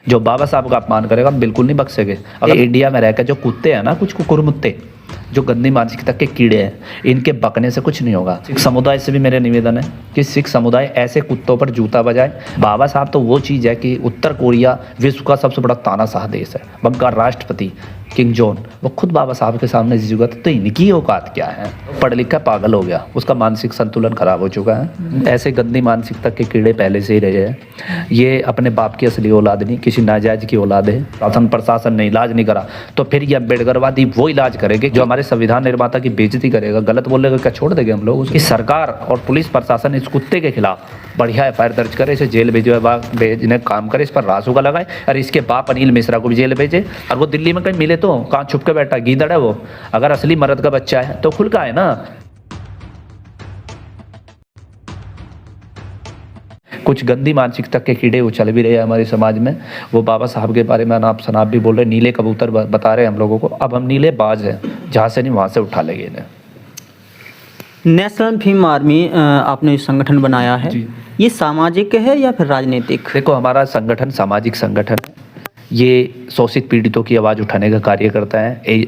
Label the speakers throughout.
Speaker 1: जो बाबा साहब का अपमान करेगा हम बिल्कुल नहीं बख्शेंगे। अगर इंडिया में रहकर जो कुत्ते हैं ना, कुछ कुकुरमुत्ते जो गंदी मानसिकता के कीड़े हैं, इनके बकने से कुछ नहीं होगा। सिख समुदाय से भी मेरे निवेदन है कि सिख समुदाय ऐसे कुत्तों पर जूता बजाए। बाबा साहब तो वो चीज़ है कि उत्तर कोरिया विश्व का सबसे बड़ा तानाशाह देश है, उनका राष्ट्रपति किंग जॉन वो खुद बाबा साहब के सामने झुका, तो इनकी औकात क्या है। पढ़ लिख कर पागल हो गया, उसका मानसिक संतुलन खराब हो चुका है। ऐसे गंदी मानसिकता के कीड़े पहले से ही रहे हैं। ये अपने बाप की असली औलाद नहीं, किसी नाजायज की औलाद है। शासन प्रशासन ने इलाज नहीं करा तो फिर ये अम्बेडकरवादी वो इलाज करेंगे जो हमारे संविधान निर्माता की बेइज्जती करेगा, गलत बोलेगा, क्या छोड़ देंगे हम लोग। इस सरकार और पुलिस प्रशासन इस कुत्ते के खिलाफ बढ़िया एफआईआर दर्ज करे, इसे जेल भेजने काम करे, इस पर रासुका लगाए और इसके बाप अनिल मिश्रा को भी जेल भेजे। और वो दिल्ली में कहीं मिले तो कहाँ छुप के बैठा, गीदड़ है वो। अगर असली मर्द का बच्चा है तो खुल का है ना। कुछ गंदी मानसिकता के कीड़े उछल भी रहे हैं हमारे समाज में। वो बाबा साहब के बारे में अनाप शनाप भी बोल रहे, नीले कबूतर बता रहे हैं हम लोगों को। अब हम नीले बाज हैं, जहाँ से नहीं वहाँ से उठा लेंगे इन्हें।
Speaker 2: नेशनल भीम आर्मी आपने संगठन बनाया है, ये सामाजिक है या फिर राजनीतिक?
Speaker 1: देखो, हमारा संगठन सामाजिक संगठन है। ये शोषित पीड़ितों की आवाज़ उठाने का कार्य करता है।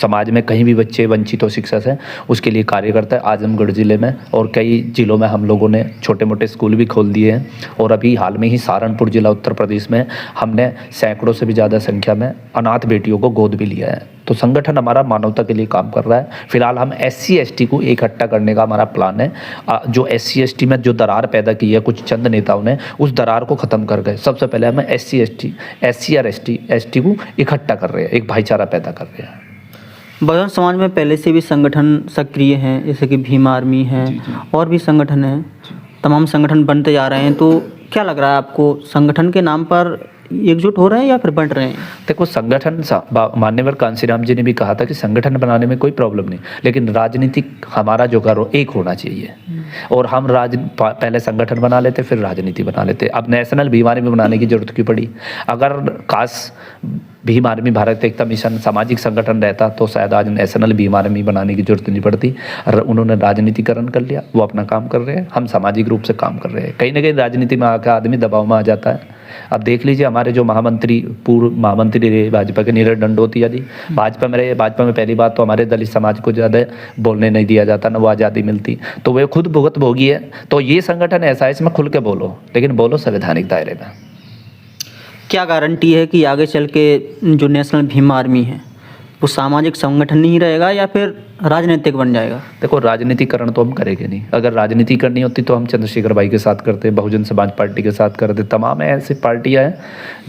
Speaker 1: समाज में कहीं भी बच्चे वंचित और शिक्षा से उसके लिए कार्य करता है। आजमगढ़ ज़िले में और कई ज़िलों में हम लोगों ने छोटे मोटे स्कूल भी खोल दिए हैं। और अभी हाल में ही सहारनपुर ज़िला उत्तर प्रदेश में हमने सैकड़ों से भी ज़्यादा संख्या में अनाथ बेटियों को गोद भी लिया है। तो संगठन हमारा मानवता के लिए काम कर रहा है। फिलहाल हम SC ST को इकट्ठा करने का हमारा प्लान है। जो SC ST में जो दरार पैदा की है कुछ चंद नेताओं ने, उस दरार को ख़त्म कर गए। सबसे पहले हम SC और ST को इकट्ठा कर रहे हैं, एक भाईचारा पैदा कर रहे हैं।
Speaker 2: बहुजन समाज में पहले से भी संगठन सक्रिय हैं, जैसे कि भीम आर्मी है, और भी संगठन हैं, तमाम संगठन बनते जा रहे हैं। तो क्या लग रहा है आपको, संगठन के नाम पर एकजुट हो रहे हैं या फिर बंट रहे हैं? देखो,
Speaker 1: संगठन मान्यवर कांसीराम जी ने भी कहा था कि संगठन बनाने में कोई प्रॉब्लम नहीं, लेकिन राजनीतिक हमारा जो करो एक होना चाहिए। और हम पहले संगठन बना लेते, फिर राजनीति बना लेते। अब नेशनल भीम आर्मी बनाने की जरूरत क्यों पड़ी? अगर काश भीम आर्मी भारत एकता मिशन सामाजिक संगठन रहता तो शायद आज नेशनल भीम आर्मी बनाने की जरूरत नहीं पड़ती। और उन्होंने राजनीतिकरण कर लिया, वो अपना काम कर रहे हैं, हम सामाजिक रूप से काम कर रहे हैं। कहीं ना कहीं राजनीति में आकर आदमी दबाव में आ जाता है। अब देख लीजिए, हमारे जो पूर्व महामंत्री रहे भाजपा के नीरज दंडोतिया जी भाजपा में रहे। भाजपा में पहली बात तो हमारे दलित समाज को ज़्यादा बोलने नहीं दिया जाता, ना वो आज़ादी मिलती, तो वे खुद भुगत भोगी है। तो ये संगठन ऐसा है, इसमें खुल के बोलो, लेकिन बोलो संवैधानिक दायरे में।
Speaker 2: क्या गारंटी है कि आगे चल के जो नेशनल भीम आर्मी है वो सामाजिक संगठन नहीं रहेगा या फिर राजनीतिक बन जाएगा?
Speaker 1: देखो, राजनीतिकरण तो हम करेंगे नहीं। अगर राजनीति करनी होती तो हम चंद्रशेखर भाई के साथ करते, बहुजन समाज पार्टी के साथ करते। तमाम ऐसी पार्टियां हैं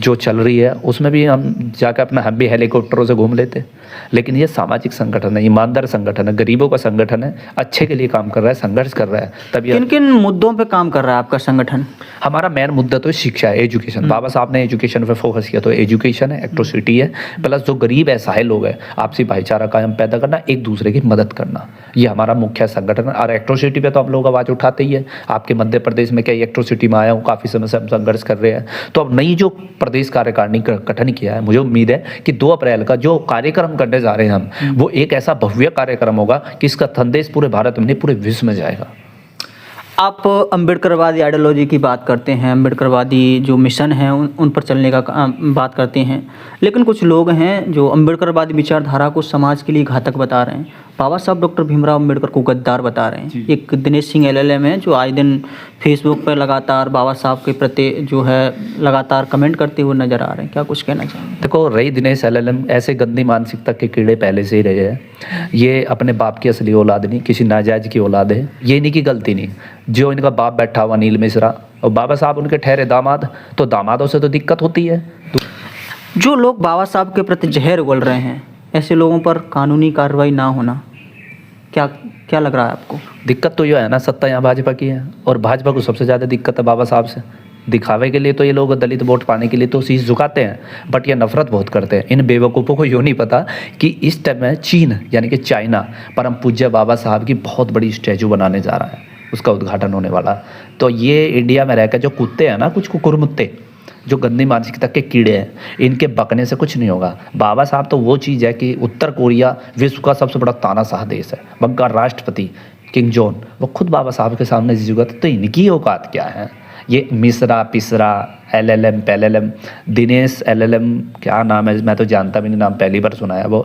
Speaker 1: जो चल रही है, उसमें भी हम जाकर अपना हम भी हेलीकॉप्टरों से घूम लेते। लेकिन ये सामाजिक संगठन है, ईमानदार संगठन है, गरीबों का संगठन है, अच्छे के लिए काम कर रहा है, संघर्ष कर रहा है। तभी
Speaker 2: किन किन मुद्दों पर काम कर रहा है आपका संगठन?
Speaker 1: हमारा मेन मुद्दा तो शिक्षा है, एजुकेशन। बाबा साहब ने एजुकेशन पे फोकस किया, तो एजुकेशन है, एट्रोसिटी है, प्लस जो गरीब असहाय लोग हैं आपसी भाईचारा कायम पैदा करना, एक दूसरे की मदद करना, ये हमारा मुख्य संगठन है। और एट्रोसिटी पे तो हम लोग आवाज़ उठाते ही है। आपके मध्य प्रदेश में क्या एट्रोसिटी में आया हूँ, काफ़ी समय से हम संघर्ष कर रहे हैं। तो अब नई जो प्रदेश कार्यकारिणी गठन किया है, मुझे उम्मीद है कि 2 अप्रैल का जो कार्यक्रम करने जा रहे हैं हम, वो एक ऐसा भव्य कार्यक्रम होगा कि इसका संदेश पूरे भारत में नहीं, पूरे विश्व में जाएगा।
Speaker 2: आप अम्बेडकरवादी आइडियोलॉजी की बात करते हैं, अम्बेडकरवादी जो मिशन है उन पर चलने का बात करते हैं, लेकिन कुछ लोग हैं जो अम्बेडकरवादी विचारधारा को समाज के लिए घातक बता रहे हैं। बाबा साहब डॉक्टर भीमराव अम्बेडकर को गद्दार बता रहे हैं। एक दिनेश सिंह LLM है जो आए दिन फेसबुक पर लगातार बाबा साहब के प्रति जो है लगातार कमेंट करते हुए नजर आ रहे हैं। क्या कुछ कहना चाहेंगे?
Speaker 1: देखो, रही दिनेश LLM, ऐसे गंदी मानसिकता के कीड़े पहले से ही रहे हैं। ये अपने बाप की असली औलाद नहीं, किसी नाजायज की औलाद है। ये इन्हीं की गलती नहीं, जो इनका बाप बैठा हुआ अनिल मिश्रा और बाबा साहब उनके ठहरे दामाद, तो दामादों से तो दिक्कत होती है।
Speaker 2: जो लोग बाबा साहब के प्रति जहर उगल रहे हैं, ऐसे लोगों पर कानूनी कार्रवाई ना होना, क्या लग रहा है आपको?
Speaker 1: दिक्कत तो ये है ना, सत्ता यहाँ भाजपा की है और भाजपा को सबसे ज़्यादा दिक्कत है बाबा साहब से। दिखावे के लिए तो ये लोग दलित वोट पाने के लिए तो शीश झुकाते हैं, बट ये नफरत बहुत करते हैं। इन बेवकूफ़ों को यूँ नहीं पता कि इस टाइम में चीन यानी कि चाइना परम पूज्य बाबा साहब की बहुत बड़ी स्टैचू बनाने जा रहा है, उसका उद्घाटन होने वाला। तो ये इंडिया में रहकर जो कुत्ते हैं ना, कुछ कुकुरमुत्ते जो गंदी मानसिकता के कीड़े हैं, इनके बकने से कुछ नहीं होगा। बाबा साहब तो वो चीज़ है कि उत्तर कोरिया विश्व का सबसे बड़ा तानाशाह देश है, उनका राष्ट्रपति किंग जॉन वो खुद बाबा साहब के सामने झुका, तो इनकी औकात क्या है। ये Mishra पिसरा LLM PLLM Dinesh LLM क्या नाम है, मैं तो जानता भी नहीं, नाम पहली बार सुना है। वो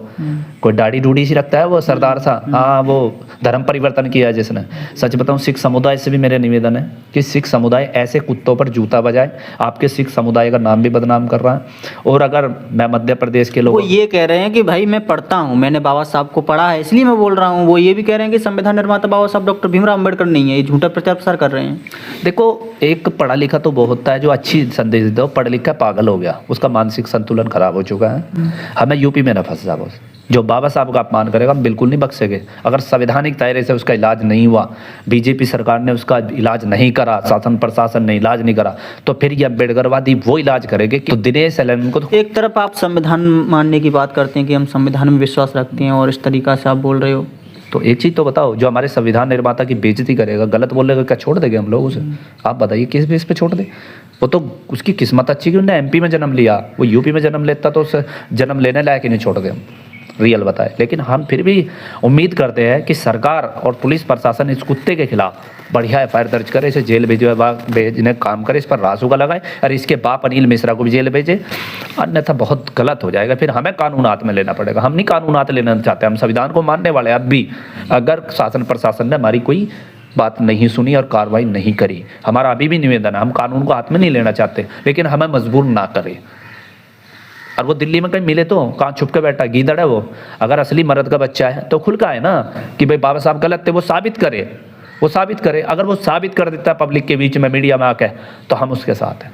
Speaker 1: कोई दाढ़ी डूढ़ी सी रखता है वो सरदार सा, हाँ वो धर्म परिवर्तन किया है जिसने। सच बताऊं, सिख समुदाय से भी मेरे निवेदन है कि सिख समुदाय ऐसे कुत्तों पर जूता बजाए, आपके सिख समुदाय का नाम भी बदनाम कर रहा है। और अगर मैं मध्य प्रदेश के
Speaker 2: वो
Speaker 1: लोग
Speaker 2: ये कह रहे हैं कि भाई मैं पढ़ता हूँ, मैंने बाबा साहब को पढ़ा है इसलिए मैं बोल रहा हूँ। वो ये भी कह रहे हैं कि संविधान निर्माता बाबा साहब डॉक्टर भीमराव अम्बेडकर नहीं है, ये झूठा प्रचार प्रसार कर रहे हैं।
Speaker 1: देखो, एक पढ़ा लिखा तो वो होता है जो अच्छी संदेश देता है, पढ़ लिखा पागल हो गया, उसका मानसिक संतुलन खराब हो चुका है। हमें यूपी में न फंस जाओ। जो बाबा साहब का अपमान करेगा हम बिल्कुल नहीं बख्शेंगे। अगर संवैधानिक दायरे से उसका इलाज नहीं हुआ, बीजेपी सरकार ने उसका इलाज नहीं करा, शासन प्रशासन ने इलाज नहीं करा, तो फिर ये अम्बेडकरवादी वो इलाज करेंगे कि तो दिनेश LLM को तो
Speaker 2: एक तरफ आप संविधान मानने की बात करते हैं कि हम संविधान में विश्वास रखते हैं और इस तरीका से आप बोल रहे हो,
Speaker 1: तो एक चीज़ तो बताओ, जो हमारे संविधान निर्माता की बेइज्जती करेगा, गलत बोलेगा, क्या छोड़ देंगे हम लोग उसे? आप बताइए किस बेस पे छोड़ दे? वो तो उसकी किस्मत अच्छी कि उसने MP में जन्म लिया, वो UP में जन्म लेता तो उसे जन्म लेने लायक ही नहीं छोड़ गए, रियल बताए। लेकिन हम फिर भी उम्मीद करते हैं कि सरकार और पुलिस प्रशासन इस कुत्ते के खिलाफ बढ़िया FIR दर्ज करे, इसे जेल भेजने काम करे, इस पर रासुका लगाए और इसके बाप अनिल मिश्रा को भी जेल भेजे, अन्यथा बहुत गलत हो जाएगा। फिर हमें कानून हाथ में लेना पड़ेगा। हम नहीं कानून हाथ लेना चाहते, हम संविधान को मानने वाले। अब भी अगर शासन प्रशासन ने हमारी कोई बात नहीं सुनी और कार्रवाई नहीं करी, हमारा अभी भी निवेदन है, हम कानून को हाथ में नहीं लेना चाहते, लेकिन हमें मजबूर ना करें। और वो दिल्ली में कहीं मिले तो कहाँ छुप के बैठा, गीदड़ है वो। अगर असली मर्द का बच्चा है तो खुल का है ना कि भाई बाबा साहब गलत थे, वो साबित करे, वो साबित करे। अगर वो साबित कर देता है पब्लिक के बीच में, मीडिया में आके, तो हम उसके साथ हैं।